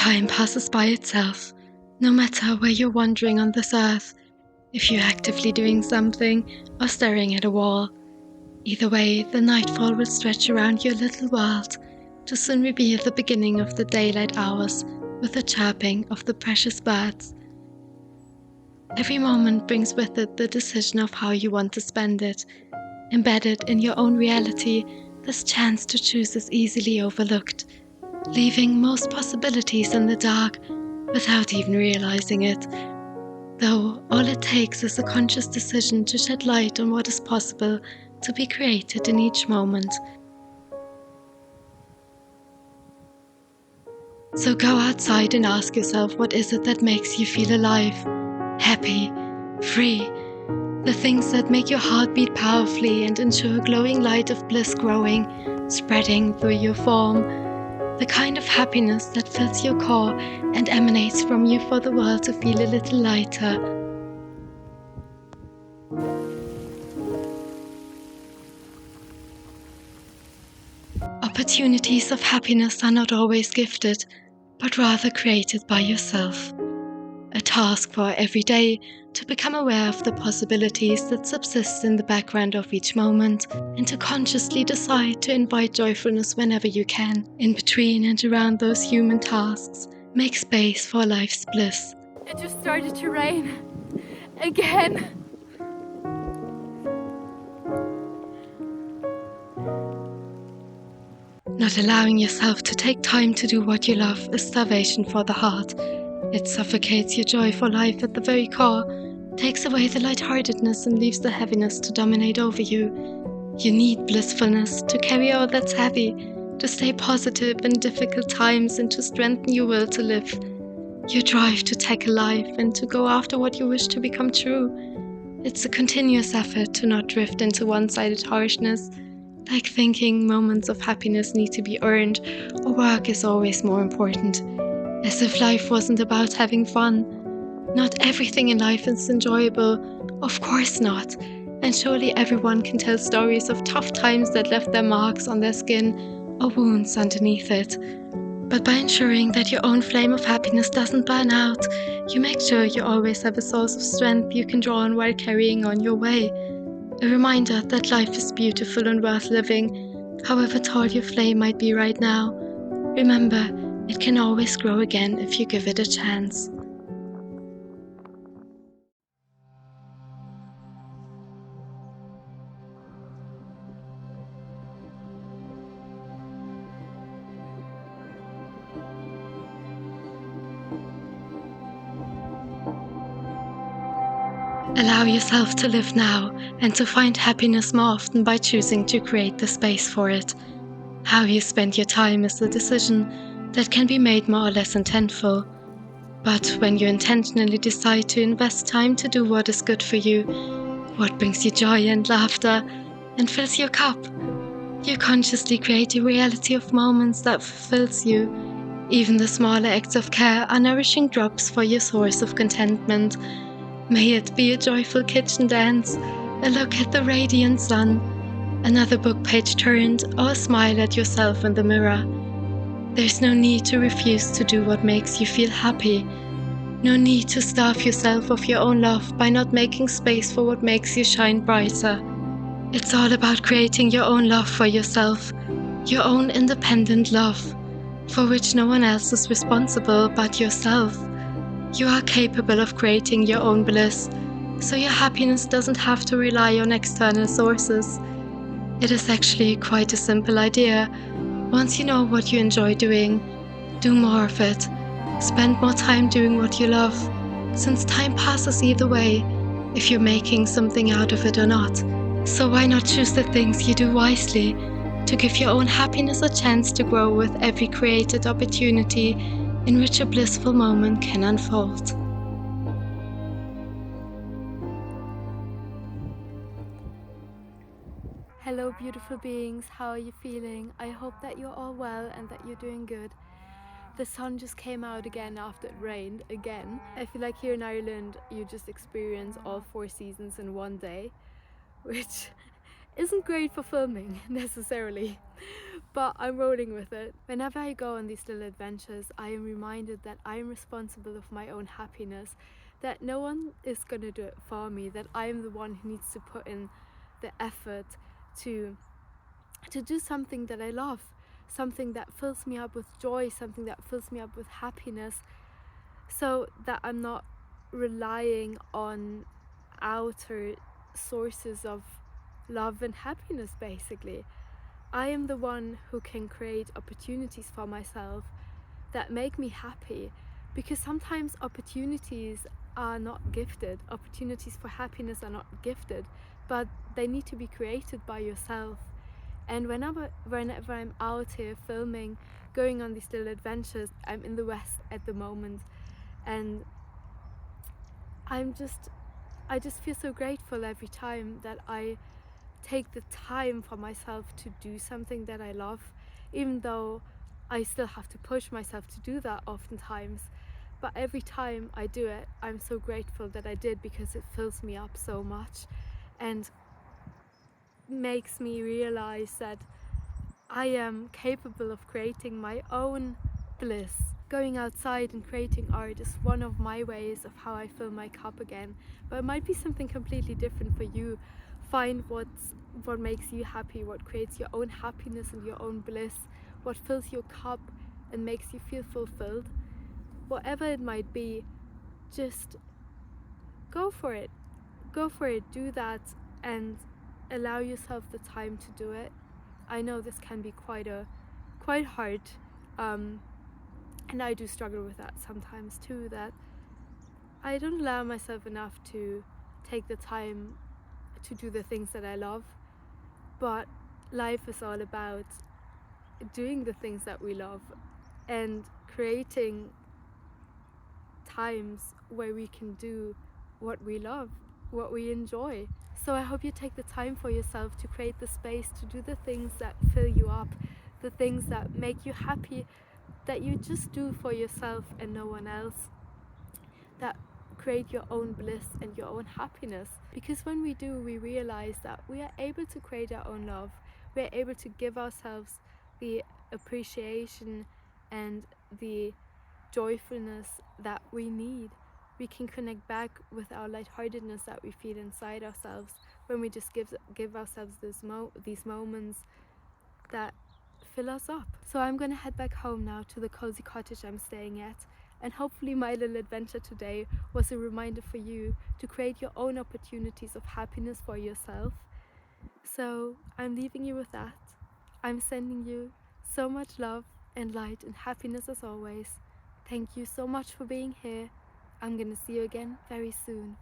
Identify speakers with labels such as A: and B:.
A: Time passes by itself, no matter where you're wandering on this earth, if you're actively doing something or staring at a wall. Either way, the nightfall will stretch around your little world to soon reveal the beginning of the daylight hours with the chirping of the precious birds. Every moment brings with it the decision of how you want to spend it. Embedded in your own reality, this chance to choose is easily overlooked, leaving most possibilities in the dark without even realizing it. Though all it takes is a conscious decision to shed light on what is possible to be created in each moment. So go outside and ask yourself, what is it that makes you feel alive, happy, free? The things that make your heart beat powerfully and ensure a glowing light of bliss growing, spreading through your form. The kind of happiness that fills your core and emanates from you for the world to feel a little lighter. Opportunities of happiness are not always gifted, but rather created by yourself. A task for every day to become aware of the possibilities that subsist in the background of each moment and to consciously decide to invite joyfulness whenever you can. In between and around those human tasks, make space for life's bliss.
B: It just started to rain again.
A: Not allowing yourself to take time to do what you love is starvation for the heart. It suffocates your joy for life at the very core, takes away the lightheartedness and leaves the heaviness to dominate over you. You need blissfulness to carry all that's heavy, to stay positive in difficult times and to strengthen your will to live. Your drive to tackle life and to go after what you wish to become true. It's a continuous effort to not drift into one-sided harshness, like thinking moments of happiness need to be earned or work is always more important. As if life wasn't about having fun. Not everything in life is enjoyable, of course not, and surely everyone can tell stories of tough times that left their marks on their skin or wounds underneath it. But by ensuring that your own flame of happiness doesn't burn out, you make sure you always have a source of strength you can draw on while carrying on your way. A reminder that life is beautiful and worth living, however tall your flame might be right now. Remember, it can always grow again if you give it a chance. Allow yourself to live now and to find happiness more often by choosing to create the space for it. How you spend your time is a decision that can be made more or less intentful. But when you intentionally decide to invest time to do what is good for you, what brings you joy and laughter and fills your cup, you consciously create a reality of moments that fulfills you. Even the smaller acts of care are nourishing drops for your source of contentment. May it be a joyful kitchen dance, a look at the radiant sun, another book page turned, or a smile at yourself in the mirror. There's no need to refuse to do what makes you feel happy. No need to starve yourself of your own love by not making space for what makes you shine brighter. It's all about creating your own love for yourself, your own independent love, for which no one else is responsible but yourself. You are capable of creating your own bliss, so your happiness doesn't have to rely on external sources. It is actually quite a simple idea. Once you know what you enjoy doing, do more of it. Spend more time doing what you love, since time passes either way, if you're making something out of it or not. So why not choose the things you do wisely, to give your own happiness a chance to grow with every created opportunity in which a blissful moment can unfold.
B: Hello beautiful beings, how are you feeling? I hope that you're all well and that you're doing good. The sun just came out again after it rained again. I feel like here in Ireland you just experience all 4 seasons in one day, which isn't great for filming necessarily, but I'm rolling with it. Whenever I go on these little adventures, I am reminded that I am responsible of my own happiness, that no one is gonna do it for me, that I am the one who needs to put in the effort to do something that I love, something that fills me up with joy, something that fills me up with happiness, so that I'm not relying on outer sources of love and happiness. Basically, I am the one who can create opportunities for myself that make me happy, because sometimes opportunities are not gifted, opportunities for happiness are not gifted, but they need to be created by yourself. And whenever I'm out here filming, going on these little adventures, I'm in the West at the moment, and I just feel so grateful every time that I take the time for myself to do something that I love, even though I still have to push myself to do that oftentimes. But every time I do it, I'm so grateful that I did, because it fills me up so much and makes me realize that I am capable of creating my own bliss. Going outside and creating art is one of my ways of how I fill my cup again, but it might be something completely different for you. Find what makes you happy, what creates your own happiness and your own bliss, what fills your cup and makes you feel fulfilled. Whatever it might be, just go for it. Go for it, do that, and allow yourself the time to do it. I know this can be quite hard, and I do struggle with that sometimes too, that I don't allow myself enough to take the time to do the things that I love. But life is all about doing the things that we love and creating times where we can do what we love, what we enjoy. So I hope you take the time for yourself to create the space to do the things that fill you up, the things that make you happy, that you just do for yourself and no one else, that create your own bliss and your own happiness. Because when we do, we realize that we are able to create our own love. We are able to give ourselves the appreciation and the joyfulness that we need. We can connect back with our lightheartedness that we feel inside ourselves when we just give ourselves these moments that fill us up. So I'm gonna head back home now to the cozy cottage I'm staying at, and hopefully my little adventure today was a reminder for you to create your own opportunities of happiness for yourself. So I'm leaving you with that. I'm sending you so much love and light and happiness as always. Thank you so much for being here. I'm gonna see you again very soon.